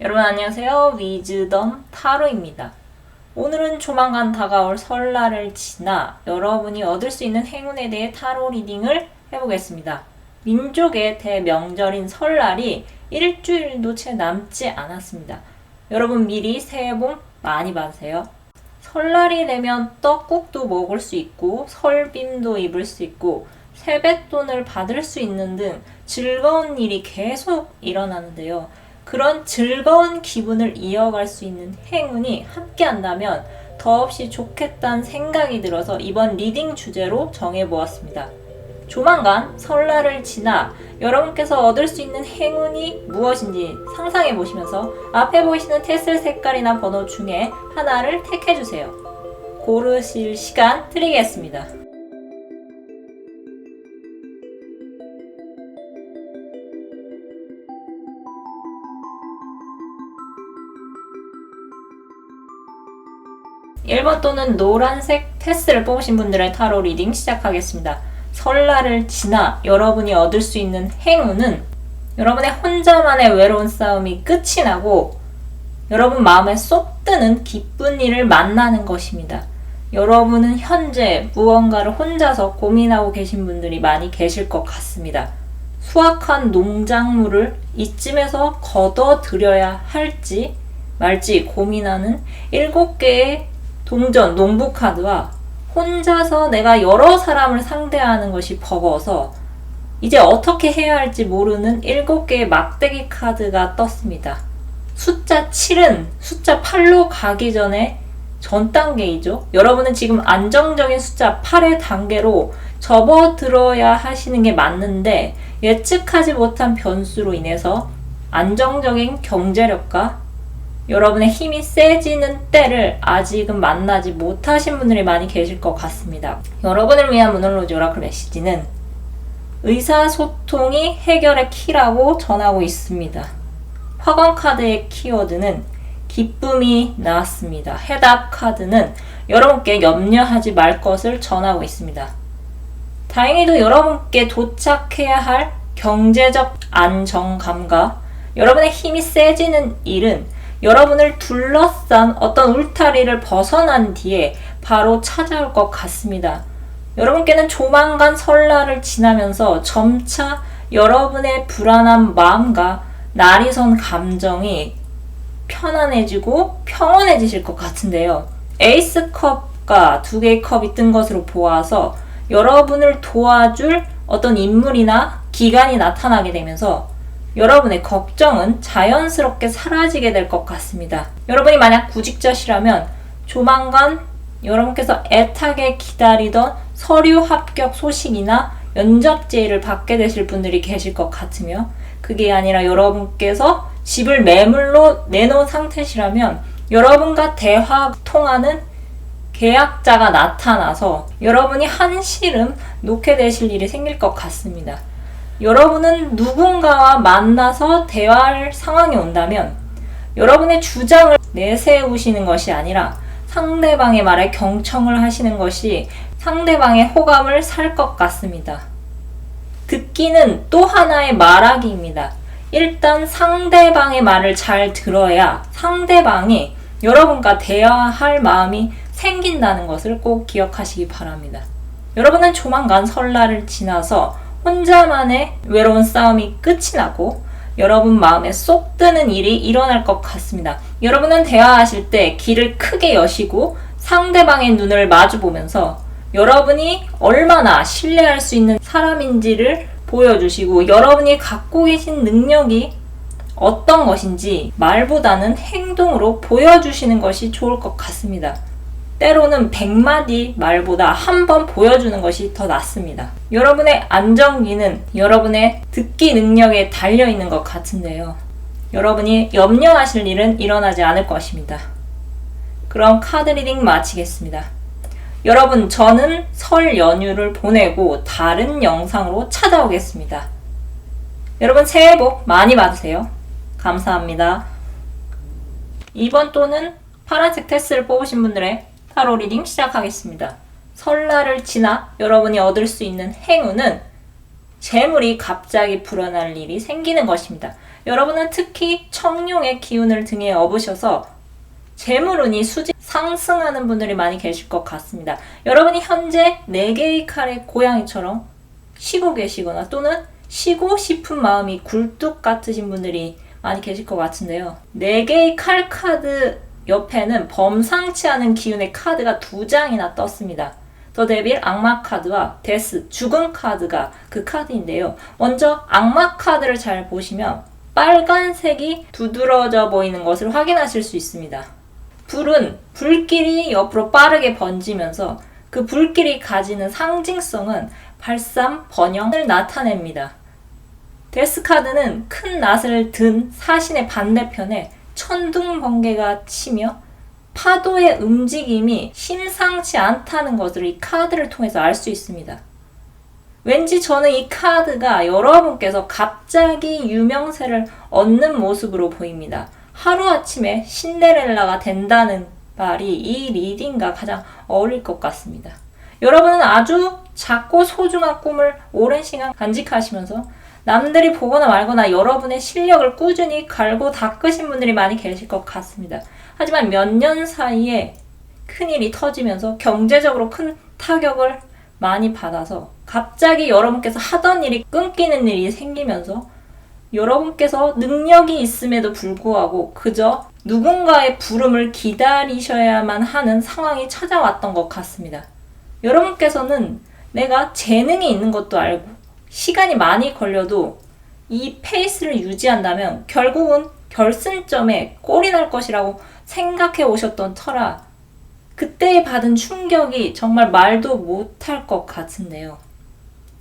여러분 안녕하세요. 위즈덤 타로입니다. 오늘은 조만간 다가올 설날을 지나 여러분이 얻을 수 있는 행운에 대해 타로 리딩을 해보겠습니다. 민족의 대명절인 설날이 일주일도 채 남지 않았습니다. 여러분 미리 새해 복 많이 받으세요. 설날이 되면 떡국도 먹을 수 있고 설빔도 입을 수 있고 세뱃돈을 받을 수 있는 등 즐거운 일이 계속 일어나는데요. 그런 즐거운 기분을 이어갈 수 있는 행운이 함께한다면 더없이 좋겠다는 생각이 들어서 이번 리딩 주제로 정해보았습니다. 조만간 설날을 지나 여러분께서 얻을 수 있는 행운이 무엇인지 상상해보시면서 앞에 보이시는 테슬 색깔이나 번호 중에 하나를 택해주세요. 고르실 시간 드리겠습니다. (1번) 또는 노란색 테스를 뽑으신 분들의 타로 리딩 시작하겠습니다. 설날을 지나 여러분이 얻을 수 있는 행운은 여러분의 혼자만의 외로운 싸움이 끝이 나고 여러분 마음에 쏙 드는 기쁜 일을 만나는 것입니다. 여러분은 현재 무언가를 혼자서 고민하고 계신 분들이 많이 계실 것 같습니다. 수확한 농작물을 이쯤에서 걷어들여야 할지 말지 고민하는 7개의 동전, 농부 카드와 혼자서 내가 여러 사람을 상대하는 것이 버거워서 이제 어떻게 해야 할지 모르는 7개의 막대기 카드가 떴습니다. 숫자 7은 숫자 8로 가기 전에 전 단계이죠. 여러분은 지금 안정적인 숫자 8의 단계로 접어들어야 하시는 게 맞는데 예측하지 못한 변수로 인해서 안정적인 경제력과 여러분의 힘이 세지는 때를 아직은 만나지 못하신 분들이 많이 계실 것 같습니다. 여러분을 위한 모놀로지 오라클 메시지는 의사소통이 해결의 키라고 전하고 있습니다. 화관 카드의 키워드는 기쁨이 나왔습니다. 해답 카드는 여러분께 염려하지 말 것을 전하고 있습니다. 다행히도 여러분께 도착해야 할 경제적 안정감과 여러분의 힘이 세지는 일은 여러분을 둘러싼 어떤 울타리를 벗어난 뒤에 바로 찾아올 것 같습니다. 여러분께는 조만간 설날을 지나면서 점차 여러분의 불안한 마음과 날이선 감정이 편안해지고 평온해지실 것 같은데요. 에이스 컵과 2개의 컵이 뜬 것으로 보아서 여러분을 도와줄 어떤 인물이나 기관이 나타나게 되면서 여러분의 걱정은 자연스럽게 사라지게 될 것 같습니다. 여러분이 만약 구직자시라면 조만간 여러분께서 애타게 기다리던 서류 합격 소식이나 면접 제의를 받게 되실 분들이 계실 것 같으며 그게 아니라 여러분께서 집을 매물로 내놓은 상태시라면 여러분과 대화 통하는 계약자가 나타나서 여러분이 한시름 놓게 되실 일이 생길 것 같습니다. 여러분은 누군가와 만나서 대화할 상황이 온다면 여러분의 주장을 내세우시는 것이 아니라 상대방의 말에 경청을 하시는 것이 상대방의 호감을 살 것 같습니다. 듣기는 또 하나의 말하기입니다. 일단 상대방의 말을 잘 들어야 상대방이 여러분과 대화할 마음이 생긴다는 것을 꼭 기억하시기 바랍니다. 여러분은 조만간 설날을 지나서 혼자만의 외로운 싸움이 끝이 나고 여러분 마음에 쏙 드는 일이 일어날 것 같습니다. 여러분은 대화하실 때 귀를 크게 여시고 상대방의 눈을 마주 보면서 여러분이 얼마나 신뢰할 수 있는 사람인지를 보여주시고 여러분이 갖고 계신 능력이 어떤 것인지 말보다는 행동으로 보여주시는 것이 좋을 것 같습니다. 때로는 100마디 말보다 한 번 보여주는 것이 더 낫습니다. 여러분의 안정기는 여러분의 듣기 능력에 달려있는 것 같은데요. 여러분이 염려하실 일은 일어나지 않을 것입니다. 그럼 카드 리딩 마치겠습니다. 여러분, 저는 설 연휴를 보내고 다른 영상으로 찾아오겠습니다. 여러분 새해 복 많이 받으세요. 감사합니다. 2번 또는 파란색 테스를 뽑으신 분들의 타로 리딩 시작하겠습니다. 설날을 지나 여러분이 얻을 수 있는 행운은 재물이 갑자기 불어날 일이 생기는 것입니다. 여러분은 특히 청룡의 기운을 등에 업으셔서 재물운이 수직 상승하는 분들이 많이 계실 것 같습니다. 여러분이 현재 4개의 칼의 고양이처럼 쉬고 계시거나 또는 쉬고 싶은 마음이 굴뚝 같으신 분들이 많이 계실 것 같은데요. 4개의 칼 카드 옆에는 범상치 않은 기운의 카드가 2장이나 떴습니다. 더 데빌 악마 카드와 데스 죽음 카드가 그 카드인데요. 먼저 악마 카드를 잘 보시면 빨간색이 두드러져 보이는 것을 확인하실 수 있습니다. 불은 불길이 옆으로 빠르게 번지면서 그 불길이 가지는 상징성은 발산, 번영을 나타냅니다. 데스 카드는 큰 낫을 든 사신의 반대편에 천둥 번개가 치며 파도의 움직임이 심상치 않다는 것을 이 카드를 통해서 알 수 있습니다. 왠지 저는 이 카드가 여러분께서 갑자기 유명세를 얻는 모습으로 보입니다. 하루아침에 신데렐라가 된다는 말이 이 리딩과 가장 어울릴 것 같습니다. 여러분은 아주 작고 소중한 꿈을 오랜 시간 간직하시면서 남들이 보거나 말거나 여러분의 실력을 꾸준히 갈고 닦으신 분들이 많이 계실 것 같습니다. 하지만 몇 년 사이에 큰일이 터지면서 경제적으로 큰 타격을 많이 받아서 갑자기 여러분께서 하던 일이 끊기는 일이 생기면서 여러분께서 능력이 있음에도 불구하고 그저 누군가의 부름을 기다리셔야만 하는 상황이 찾아왔던 것 같습니다. 여러분께서는 내가 재능이 있는 것도 알고 시간이 많이 걸려도 이 페이스를 유지한다면 결국은 결승점에 골이 날 것이라고 생각해 오셨던 터라 그때 받은 충격이 정말 말도 못할 것 같은데요.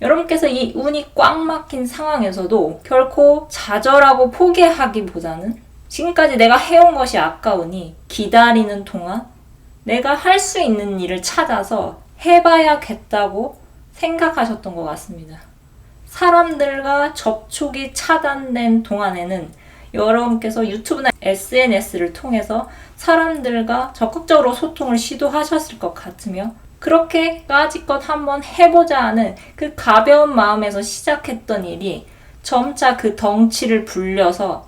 여러분께서 이 운이 꽉 막힌 상황에서도 결코 좌절하고 포기하기보다는 지금까지 내가 해온 것이 아까우니 기다리는 동안 내가 할 수 있는 일을 찾아서 해봐야겠다고 생각하셨던 것 같습니다. 사람들과 접촉이 차단된 동안에는 여러분께서 유튜브나 SNS를 통해서 사람들과 적극적으로 소통을 시도하셨을 것 같으며 그렇게 까짓것 한번 해보자 하는 그 가벼운 마음에서 시작했던 일이 점차 그 덩치를 불려서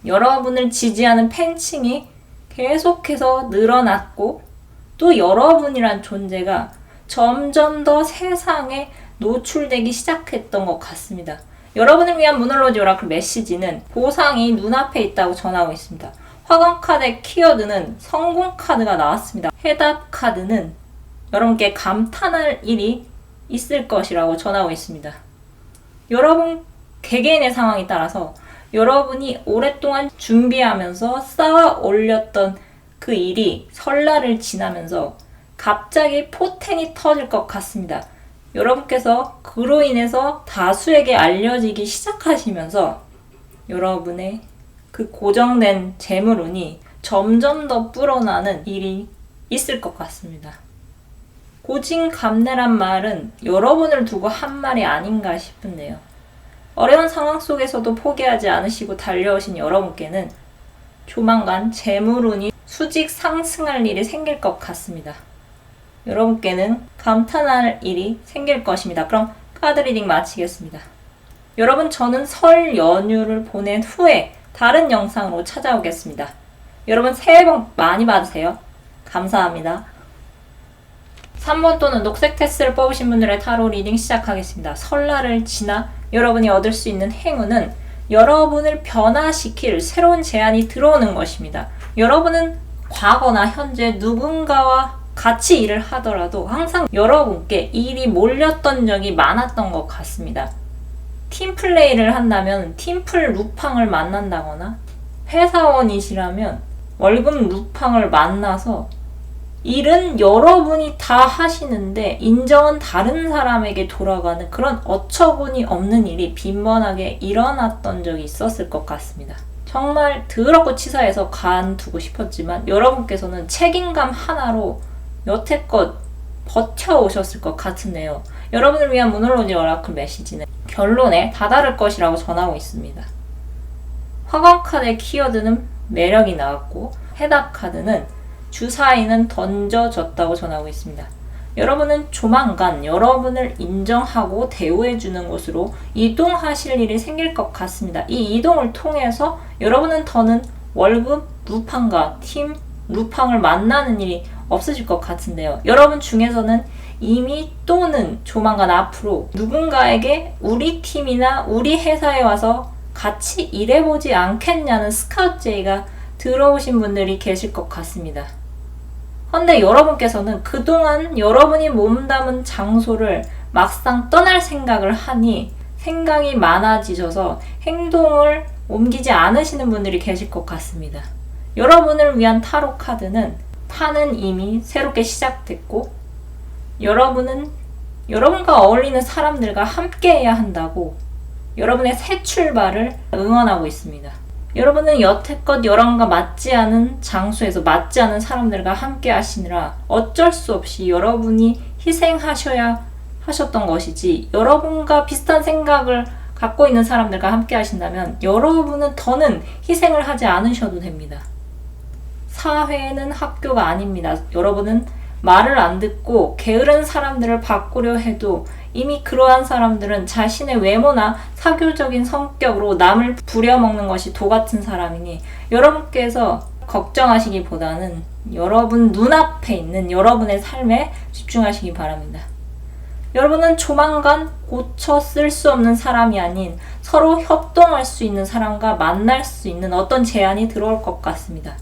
여러분을 지지하는 팬층이 계속해서 늘어났고 또 여러분이란 존재가 점점 더 세상에 노출되기 시작했던 것 같습니다. 여러분을 위한 문홀로지 오라클 메시지는 보상이 눈앞에 있다고 전하고 있습니다. 화관 카드의 키워드는 성공 카드가 나왔습니다. 해답 카드는 여러분께 감탄할 일이 있을 것이라고 전하고 있습니다. 여러분 개개인의 상황에 따라서 여러분이 오랫동안 준비하면서 쌓아 올렸던 그 일이 설날을 지나면서 갑자기 포텐이 터질 것 같습니다. 여러분께서 그로 인해서 다수에게 알려지기 시작하시면서 여러분의 그 고정된 재물운이 점점 더 불어나는 일이 있을 것 같습니다. 고진감래란 말은 여러분을 두고 한 말이 아닌가 싶은데요. 어려운 상황 속에서도 포기하지 않으시고 달려오신 여러분께는 조만간 재물운이 수직 상승할 일이 생길 것 같습니다. 여러분께는 감탄할 일이 생길 것입니다. 그럼 카드 리딩 마치겠습니다. 여러분 저는 설 연휴를 보낸 후에 다른 영상으로 찾아오겠습니다. 여러분 새해 복 많이 받으세요. 감사합니다. 3번 또는 녹색 테스를 뽑으신 분들의 타로 리딩 시작하겠습니다. 설날을 지나 여러분이 얻을 수 있는 행운은 여러분을 변화시킬 새로운 제안이 들어오는 것입니다. 여러분은 과거나 현재 누군가와 같이 일을 하더라도 항상 여러분께 일이 몰렸던 적이 많았던 것 같습니다. 팀플레이를 한다면 팀플 루팡을 만난다거나 회사원이시라면 월급 루팡을 만나서 일은 여러분이 다 하시는데 인정은 다른 사람에게 돌아가는 그런 어처구니 없는 일이 빈번하게 일어났던 적이 있었을 것 같습니다. 정말 더럽고 치사해서 간두고 싶었지만 여러분께서는 책임감 하나로 여태껏 버텨오셨을 것 같은데요. 여러분을 위한 문홀로지 오라클 메시지는 결론에 다다를 것이라고 전하고 있습니다. 화관 카드의 키워드는 매력이 나왔고 해답 카드는 주사위는 던져졌다고 전하고 있습니다. 여러분은 조만간 여러분을 인정하고 대우해주는 곳으로 이동하실 일이 생길 것 같습니다. 이 이동을 통해서 여러분은 더는 월급 루팡과 팀 루팡을 만나는 일이 없으실 것 같은데요. 여러분 중에서는 이미 또는 조만간 앞으로 누군가에게 우리 팀이나 우리 회사에 와서 같이 일해보지 않겠냐는 스카우트 제의가 들어오신 분들이 계실 것 같습니다. 그런데 여러분께서는 그동안 여러분이 몸담은 장소를 막상 떠날 생각을 하니 생각이 많아지셔서 행동을 옮기지 않으시는 분들이 계실 것 같습니다. 여러분을 위한 타로 카드는 판은 이미 새롭게 시작됐고 여러분은 여러분과 어울리는 사람들과 함께해야 한다고 여러분의 새 출발을 응원하고 있습니다. 여러분은 여태껏 여러분과 맞지 않은 장소에서 맞지 않은 사람들과 함께 하시느라 어쩔 수 없이 여러분이 희생하셔야 하셨던 것이지, 여러분과 비슷한 생각을 갖고 있는 사람들과 함께 하신다면 여러분은 더는 희생을 하지 않으셔도 됩니다. 사회는 학교가 아닙니다. 여러분은 말을 안 듣고 게으른 사람들을 바꾸려 해도 이미 그러한 사람들은 자신의 외모나 사교적인 성격으로 남을 부려먹는 것이 도 같은 사람이니 여러분께서 걱정하시기보다는 여러분 눈앞에 있는 여러분의 삶에 집중하시기 바랍니다. 여러분은 조만간 고쳐 쓸 수 없는 사람이 아닌 서로 협동할 수 있는 사람과 만날 수 있는 어떤 제안이 들어올 것 같습니다.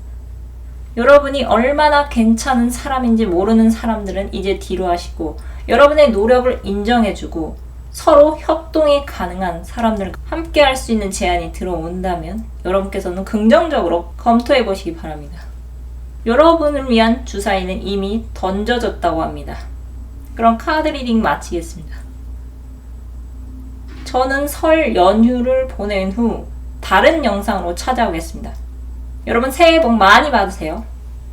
여러분이 얼마나 괜찮은 사람인지 모르는 사람들은 이제 뒤로 하시고 여러분의 노력을 인정해주고 서로 협동이 가능한 사람들과 함께 할 수 있는 제안이 들어온다면 여러분께서는 긍정적으로 검토해 보시기 바랍니다. 여러분을 위한 주사위는 이미 던져졌다고 합니다. 그럼 카드 리딩 마치겠습니다. 저는 설 연휴를 보낸 후 다른 영상으로 찾아오겠습니다. 여러분 새해 복 많이 받으세요.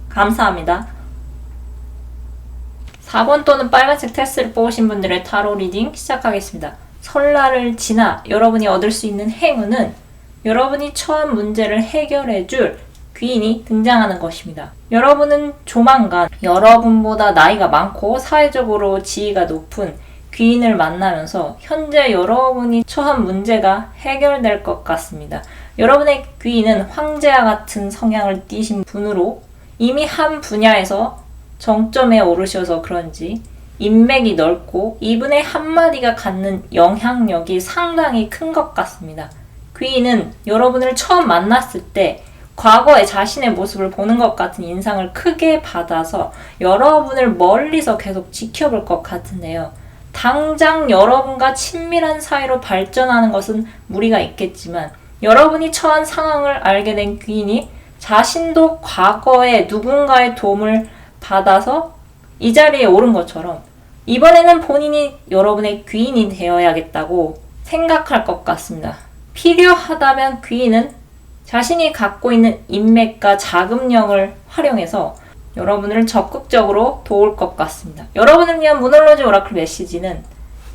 감사합니다. 4번 또는 빨간색 테스트를 뽑으신 분들의 타로 리딩 시작하겠습니다. 설날을 지나 여러분이 얻을 수 있는 행운은 여러분이 처한 문제를 해결해줄 귀인이 등장하는 것입니다. 여러분은 조만간 여러분보다 나이가 많고 사회적으로 지위가 높은 귀인을 만나면서 현재 여러분이 처한 문제가 해결될 것 같습니다. 여러분의 귀인은 황제와 같은 성향을 띠신 분으로 이미 한 분야에서 정점에 오르셔서 그런지 인맥이 넓고 이분의 한마디가 갖는 영향력이 상당히 큰 것 같습니다. 귀인은 여러분을 처음 만났을 때 과거의 자신의 모습을 보는 것 같은 인상을 크게 받아서 여러분을 멀리서 계속 지켜볼 것 같은데요. 당장 여러분과 친밀한 사이로 발전하는 것은 무리가 있겠지만 여러분이 처한 상황을 알게 된 귀인이 자신도 과거에 누군가의 도움을 받아서 이 자리에 오른 것처럼 이번에는 본인이 여러분의 귀인이 되어야겠다고 생각할 것 같습니다. 필요하다면 귀인은 자신이 갖고 있는 인맥과 자금력을 활용해서 여러분을 적극적으로 도울 것 같습니다. 여러분을 위한 문홀로지 오라클 메시지는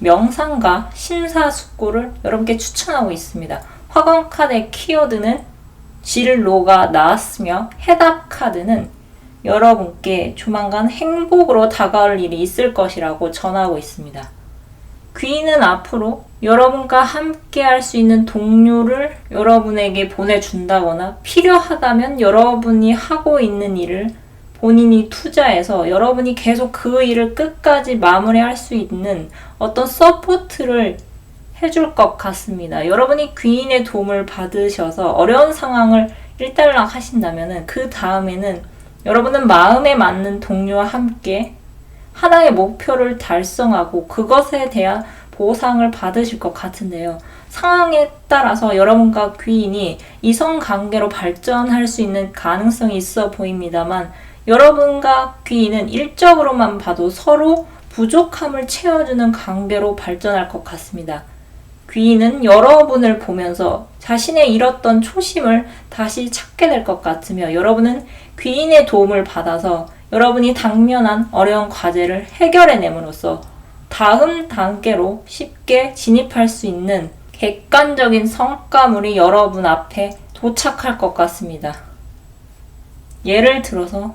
명상과 심사숙고를 여러분께 추천하고 있습니다. 화관 카드의 키워드는 진로가 나왔으며 해답 카드는 여러분께 조만간 행복으로 다가올 일이 있을 것이라고 전하고 있습니다. 귀인은 앞으로 여러분과 함께 할 수 있는 동료를 여러분에게 보내준다거나 필요하다면 여러분이 하고 있는 일을 본인이 투자해서 여러분이 계속 그 일을 끝까지 마무리할 수 있는 어떤 서포트를 해줄 것 같습니다. 여러분이 귀인의 도움을 받으셔서 어려운 상황을 일단락 하신다면 그 다음에는 여러분은 마음에 맞는 동료와 함께 하나의 목표를 달성하고 그것에 대한 보상을 받으실 것 같은데요. 상황에 따라서 여러분과 귀인이 이성관계로 발전할 수 있는 가능성이 있어 보입니다만 여러분과 귀인은 일적으로만 봐도 서로 부족함을 채워주는 관계로 발전할 것 같습니다. 귀인은 여러분을 보면서 자신의 잃었던 초심을 다시 찾게 될 것 같으며 여러분은 귀인의 도움을 받아서 여러분이 당면한 어려운 과제를 해결해냄으로써 다음 단계로 쉽게 진입할 수 있는 객관적인 성과물이 여러분 앞에 도착할 것 같습니다. 예를 들어서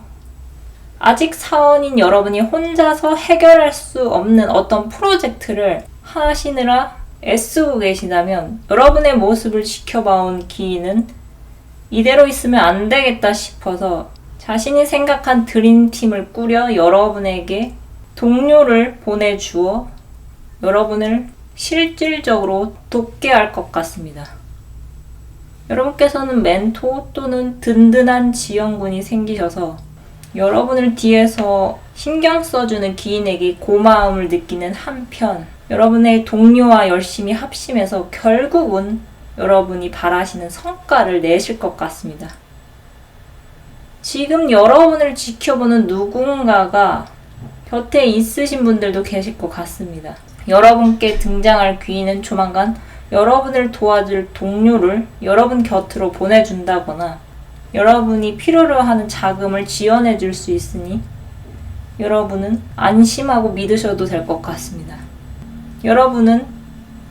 아직 사원인 여러분이 혼자서 해결할 수 없는 어떤 프로젝트를 하시느라 애쓰고 계시다면 여러분의 모습을 지켜봐온 기인은 이대로 있으면 안 되겠다 싶어서 자신이 생각한 드림팀을 꾸려 여러분에게 동료를 보내주어 여러분을 실질적으로 돕게 할 것 같습니다. 여러분께서는 멘토 또는 든든한 지원군이 생기셔서 여러분을 뒤에서 신경 써주는 기인에게 고마움을 느끼는 한편 여러분의 동료와 열심히 합심해서 결국은 여러분이 바라시는 성과를 내실 것 같습니다. 지금 여러분을 지켜보는 누군가가 곁에 있으신 분들도 계실 것 같습니다. 여러분께 등장할 귀인은 조만간 여러분을 도와줄 동료를 여러분 곁으로 보내준다거나 여러분이 필요로 하는 자금을 지원해 줄 수 있으니 여러분은 안심하고 믿으셔도 될 것 같습니다. 여러분은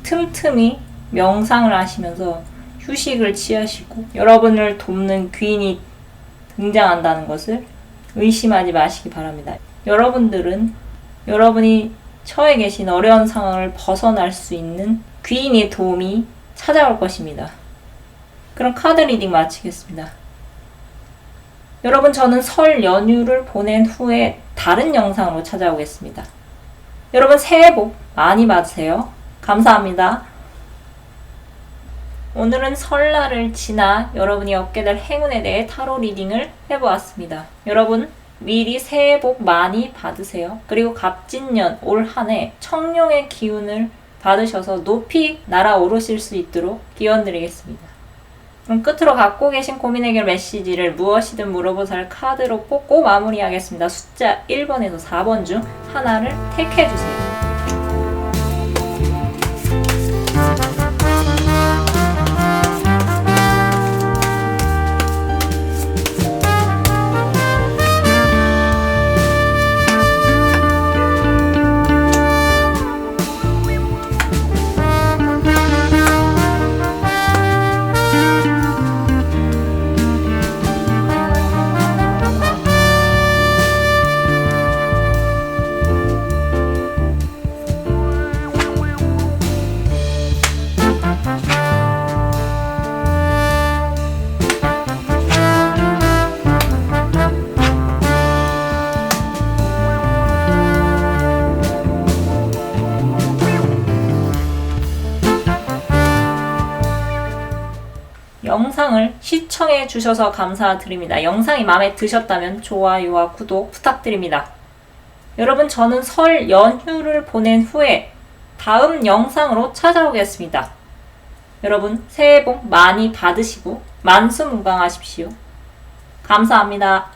틈틈이 명상을 하시면서 휴식을 취하시고 여러분을 돕는 귀인이 등장한다는 것을 의심하지 마시기 바랍니다. 여러분들은 여러분이 처해 계신 어려운 상황을 벗어날 수 있는 귀인의 도움이 찾아올 것입니다. 그럼 카드 리딩 마치겠습니다. 여러분, 저는 설 연휴를 보낸 후에 다른 영상으로 찾아오겠습니다. 여러분, 새해 복 많이 받으세요. 감사합니다. 오늘은 설날을 지나 여러분이 얻게 될 행운에 대해 타로 리딩을 해보았습니다. 여러분, 미리 새해 복 많이 받으세요. 그리고 갑진년 올 한 해 청룡의 기운을 받으셔서 높이 날아오르실 수 있도록 기원드리겠습니다. 그럼 끝으로 갖고 계신 고민 해결 메시지를 무엇이든 물어보살 카드로 뽑고 마무리하겠습니다. 숫자 1번에서 4번 중 하나를 택해주세요. 영상을 시청해 주셔서 감사드립니다. 영상이 마음에 드셨다면 좋아요와 구독 부탁드립니다. 여러분, 저는 설 연휴를 보낸 후에 다음 영상으로 찾아오겠습니다. 여러분, 새해 복 많이 받으시고 만수무강하십시오. 감사합니다.